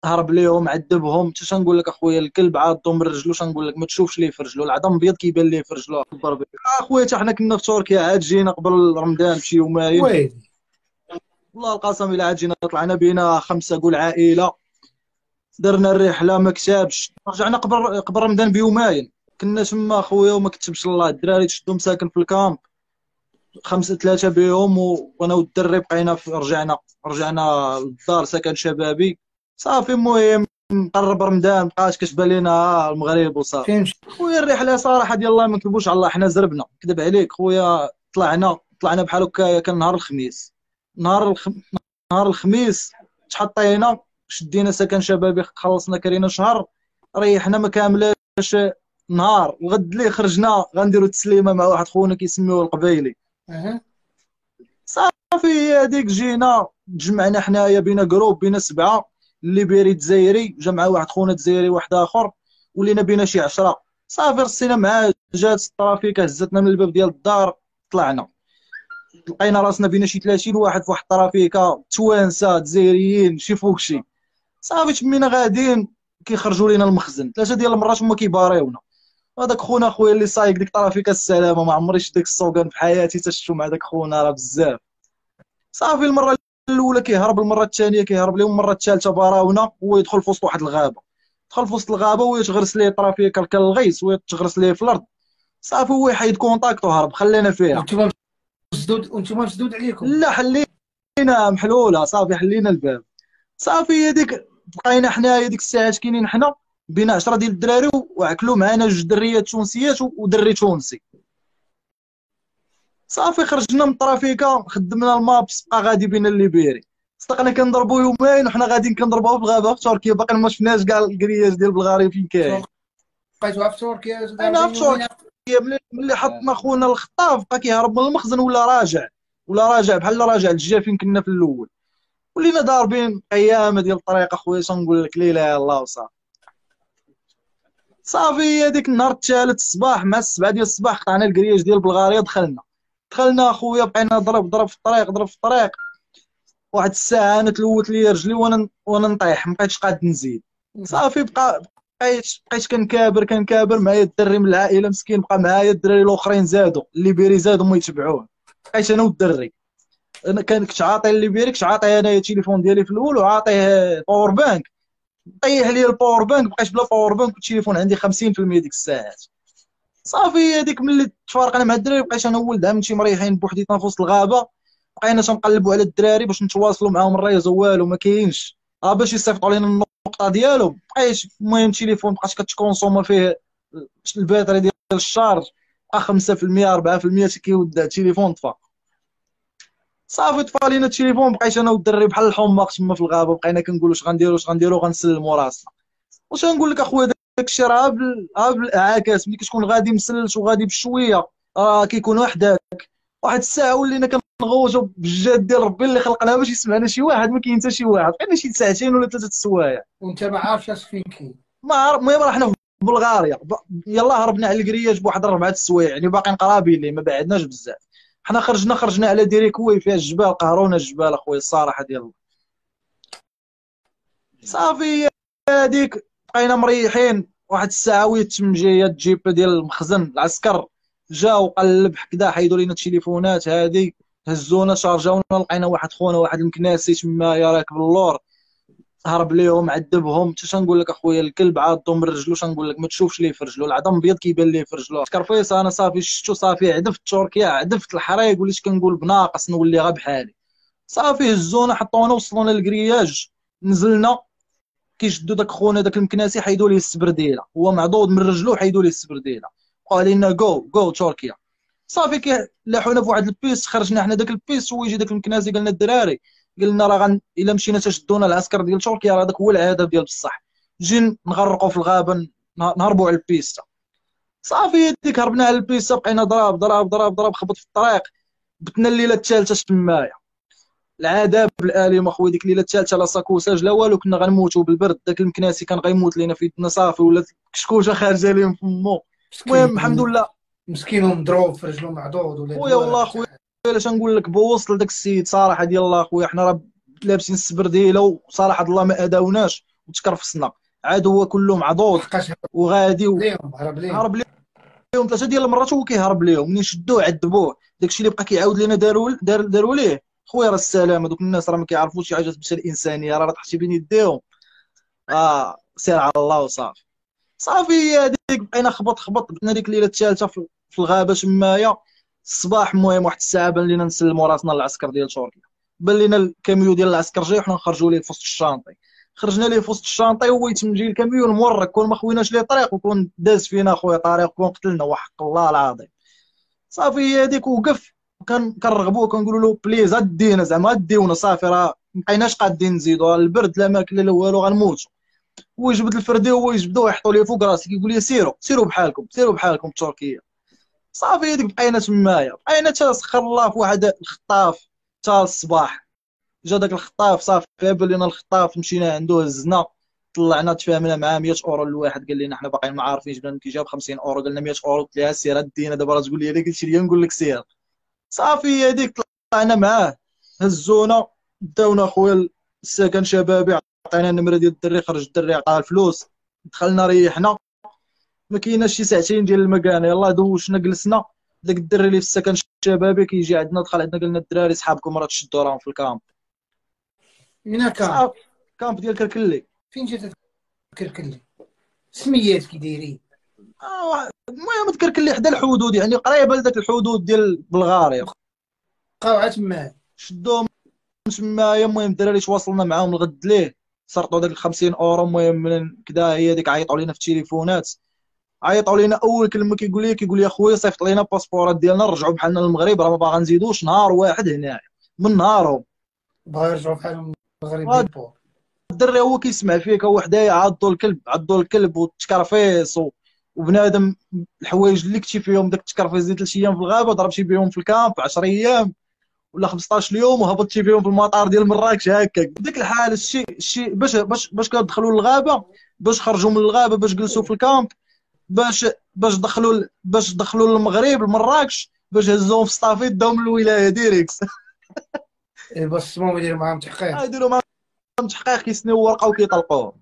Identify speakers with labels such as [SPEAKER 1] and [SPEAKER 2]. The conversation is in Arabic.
[SPEAKER 1] هرب ليهم عذبهم. حتى شنقول لك اخويا، الكلب عاضو من رجلو، شنقول لك ما تشوفش ليه في رجلو، العظم ابيض كيبان ليه في رجلو. ضربي اخويا، حتى حنا كنا في تركيا، عاد جينا قبل رمضان بشي يومين.
[SPEAKER 2] ويلي.
[SPEAKER 1] والله القسم الا عاد جينا، طلعنا بينا خمسه قول عائله، درنا الرحله ما كتابش، رجعنا قبل رمضان بيومين. كنا تما اخويا وما كتبش الله، الدراري تشدو مساكن في الكامب، خمسه ثلاثه بيهم وانا والدري بقينا رجعنا للدار، سكن شبابي. صافي المهم قرب رمضان، مبقاش كتبان لينا المغرب وصافي.
[SPEAKER 2] فين مشيت؟
[SPEAKER 1] خويا الرحله صراحه ديال الله ما نكذبوش على الله، حنا زربنا، نكذب عليك خويا. طلعنا بحال هكا، كان نهار الخميس. نهار الخ... نهار الخميس تحطينا، شدينا سكن شبابي، خلصنا كرينا شهر، ريحنا ما كاملاش نهار. الغد اللي خرجنا غنديروا تسليمه مع واحد خونا كيسميوه القبيلي.
[SPEAKER 2] اها.
[SPEAKER 1] صافي هذيك جينا تجمعنا حنايا، بينا جروب، بينا سبعه، اللي بيري جزائري جمع واحد خونا جزائري واحد اخر، ولينا بينا شي 10. صافي رصينا معاه، جات الترافيك هزتنا من الباب ديال الدار، طلعنا لقينا راسنا بينا شي 30 واحد في واحد الترافيكه، توانسه جزائريين شي فوق شي. صافي تمينا غاديين، كيخرجوا لينا المخزن 3 ديال المرات هما كيباريونا. هذاك خونا اللي سايق ديك الترافيكه السلامه، ما عمري شفت داك السوقان في حياتي، تشفتو مع داك خونا راه بزاف. صافي المره الاولى كيهرب، المره الثانيه كيهرب لهم، المره الثالثه باراونا، هو يدخل في وسط واحد الغابه. دخل في وسط الغابه ويتغرس ليه الترافيكه كالغيس، ويتغرس ليه في الارض. صافي هو يحيد كونتاكت وهرب، خلينا فيها.
[SPEAKER 2] وانتم مسدود عليكم.
[SPEAKER 1] لا حلينا محلوله، صافي حلينا الباب. صافي هذيك بقينا حنايا ديك الساعات كاينين حنا بين 10 ديال الدراري، وعكلوا معنا جوج دريات تونسيات ودري تونسي. صافي خرجنا من الترافيكه، خدمنا المابس، بقى غادي بينا الليبيري. صدقنا كنضربوا يومين وحنا غاديين كنضربوها في الغابه في تركيا، باقي ما شفناش كاع الكرياج ديال بلغاري فين كاين.
[SPEAKER 2] لقيتوها في تركيا
[SPEAKER 1] انا
[SPEAKER 2] ضاربين
[SPEAKER 1] في
[SPEAKER 2] يومين.
[SPEAKER 1] تركيا، ملي حطنا خونا الخطاف بقى كيهرب من المخزن، ولا راجع بحال راجع للجهه فين كنا في الاول. ولينا ضاربين ايام ديال الطريق اخويا، شنقول لك، لا اله الا الله وصافي. صافي هذيك النهار الثالث الصباح مع 7 ديال الصباح قطعنا الكرياج ديال بلغاريا، دخلنا اخويا، بقينا ضرب في الطريق. واحد الساعه انا تلوت لي رجلي، وانا نطيح، ما بقيتش قاد نزيد. صافي بقيت كنكابر معايا الدري من العائله مسكين، بقى معايا الدراري الاخرين زادوا، اللي بيري زادوا ما يتبعوه. بقيت انا والدري. انا كنت عاطي اللي بيري، كنت عاطيه انايا التليفون ديالي في الاول، وعاطيه باور بانك. طيح لي الباور بانك، بقيت بلا باور بانك، والتليفون عندي 50% ديك الساعات. صافي هذيك ملي تفارقنا مع الدراري، بقيت انا وولد عمتي مريحين بوحديتنا في وسط الغابه. بقينا تنقلبوا على الدراري باش نتواصلوا معاهم، الريزو والو ما كاينش، باش يصيفطوا علينا النقطه ديالهم. بقيت المهم التليفون بقات كتكونسوما فيه الباتري ديال الشارج، بقى 5% 4% كيودع التليفون طفى. صافي طفى لينا التليفون، بقيت انا والدري بحال الحماق تما في الغابه، بقينا كنقولوا اش غنديروا غنسلموا راسنا. واش غنقول لك اخويا، داك الشيء راه بالعكس، ملي كتكون غادي مسلس وغادي بشويه راه كيكون وحدك. واحد الساعه ولينا كنغوجوا بالجاد ديال ربي اللي خلقنا باش يسمعنا شي واحد، ما كاين حتى شي واحد، بقينا شي ساعتين ولا 3 السوايع.
[SPEAKER 2] وانت ما عارفش اش فين كاين.
[SPEAKER 1] ما عرف، المهم راه حنا في بلغاريا، يلاه هربنا على الكرياج بواحد 4 السوايع، يعني باقيين قرابين ليه، ما بعدناش بزاف. حنا خرجنا على ديريكوي فيها الجبال، قهرونا الجبال اخويا الصراحه ديال الله. صافي هذيك بقينا مريحين. واحد الساعه ويتم جايه الجيب ديال المخزن، العسكر جا وقلب حكدا، حيدوا لينا التليفونات هادي، هزونا شارجاونا. لقينا واحد خونا واحد المكناسي تمايا راكب اللور، هرب ليهم عذبهم. حتى شنقول لك اخويا، الكلب عاضو من رجلو، شنقول لك ما تشوفش ليه في رجلو، العظم ابيض كيبان ليه في رجلو. كرفيس انا صافي شفتو، صافي عدفت تركيا، عدفت الحريق، وليت كنقول بناقص نولي غا بحالي. صافي هزونا حطونا وصلونا للكرياج، نزلنا. كيشدوا داك خونا داك المكناسي، حيدوا ليه السبرديله، هو معضوض من رجلو، حيدوا ليه السبرديله. قال لنا جو جو تركيا. صافي لاحونا في واحد البيس، خرجنا حنا داك البيس، هو يجي داك المكناسي، قالنا الدراري، قلنا راه الا مشينا تشدونا العسكر ديال تركيا، راه داك هو الهدف ديال بصح، جين نغرقوا في الغابه، نهربوا على البيستا. صافي ديك هربنا على البيستا، بقينا ضرب ضرب ضرب ضرب، خبط في الطريق. بتنا الليله الثالثه تمايا، العذاب الاليم اخويا. ديك الليله الثالثه لا ساكوساج لا والو، كنا غنموتوا بالبرد، داك المكناسي كان غيموت لينا في يدنا، صافي ولات كشكوشه خارجه ليه من فمو. المهم الحمد
[SPEAKER 2] مسكين.
[SPEAKER 1] لله.
[SPEAKER 2] مسكين ومضروب في رجلو معضوض ولا
[SPEAKER 1] خويا
[SPEAKER 2] دوار
[SPEAKER 1] والله
[SPEAKER 2] ولا حتى
[SPEAKER 1] خويا،
[SPEAKER 2] حاجه.
[SPEAKER 1] الا نقول لك بوصل لذاك السيد صراحه ديال الله خويا، حنا راه لابسين السبرديله، وصراحه الله ما اداوناش، وتكرفسنا، عاد هو كله معضوض
[SPEAKER 2] لحقاش
[SPEAKER 1] وغادي
[SPEAKER 2] هرب ليهم.
[SPEAKER 1] هرب ليهم 3 ديال المرات وهو كيهرب ليهم. منين شدوه عذبوه، داكشي اللي بقى كيعاود لينا داروا ليه. خويا راه السلام، هذوك الناس راه ما كيعرفوش شي حاجه تمشي الانسانيه، راه طحتي بين يديهم. سير على الله وصافي. صافي هذيك بقينا خبط بقينا ديك الليله الثالثه في الغابه تمايا. الصباح المهم واحد الساعه بان لينا نسلموا راسنا للعسكر ديال تركيا. بان لينا الكاميو ديال العسكر جاي وحنا نخرجوا ليه في وسط الشانطي. خرجنا ليه في وسط الشانطي هو يتمجي الكاميون مورك، كون ما خويناش ليه طريق وكون داز فينا خويا طريق كون قتلنا وحق الله العظيم. صافي هي هذيك وقف، كنرغبوه كنقولوا له بليز دينا زعما ديونا صافي، راه مبقيناش قادين نزيدوا، البرد لا ماكله لا والو غنموتوا. هو يجبد الفردي هو يجبدو يحطوا ليه فوق راسي كيقول لي سيروا بحالكم سيروا بحالكم تركيا. صافي هذيك بقينا تمايا، بقينا حتى سخر الله في واحد الخطاف حتى الصباح. جا داك الخطاف صافي بان لينا الخطاف، مشينا عنده هزنا طلعنا تفاهمنا معاه 100 اورو الواحد. قال لنا حنا باقيين ما عارفينش بنادم كيجاب 50 اورو، قالنا 100 اورو. قلت لها سير دينا دابا راه تقول لي هذيك قلت لي نقول لك سير. صافي هذيك طلعنا معاه هزونا داونا خويا السكن شبابي، عطينا النمره ديال الدري، خرج الدري عطاه الفلوس، دخلنا ريحنا. ما كايناش شي ساعتين ديال المكانه، يلاه دوشنا جلسنا. داك الدري اللي في السكن الشبابي كيجي عندنا، دخل عندنا قال لنا الدراري صحابكم راه تشدوا راهم في الكامب.
[SPEAKER 2] من كان
[SPEAKER 1] صافي كامب ديال كركلي.
[SPEAKER 2] فين جات كركلي؟ سميات كي دايرين؟
[SPEAKER 1] المهم تكركلي حدا الحدود، يعني قريبه لذاك الحدود ديال بلغاريا.
[SPEAKER 2] قاوعة تما
[SPEAKER 1] شدوهم تمايا. المهم الدراري تواصلنا معاهم الغد ليه، سرطوا داك 50 اورو. المهم من كدا هي ديك عيطوا لينا في التليفونات، عيطوا لينا اول كلمه كيقول لي اخويا صيفط لينا الباسبورات ديالنا نرجعوا بحالنا للمغرب، راه ما باغا نزيدوش نهار واحد هنايا من نهارهم.
[SPEAKER 2] بغا يرجعوا بحالهم المغرب ديال بور.
[SPEAKER 1] الدري هو كيسمع فيك، هو حدايا عضوا الكلب والتكرفيس وبنادم. الحوايج اللي كنتي فيهم داك التكرفيس ديال 3 ايام في الغابه ضربتي بهم في الكامب 10 ايام ولا 15 يوم وهبطتي بهم في المطار ديال مراكش هكاك بديك الحال. الشيء باش كيدخلوا للغابه، باش خرجوا من الغابه، باش جلسوا في الكامب، باش دخلوا للمغرب لمراكش، باش هزوهم في صافي داهم للولايه ديريكس.
[SPEAKER 2] باش السموم يديروا معاهم تحقيق.
[SPEAKER 1] يديروا معاهم تحقيق، كيسنيو ورقه وكيطلقوهم.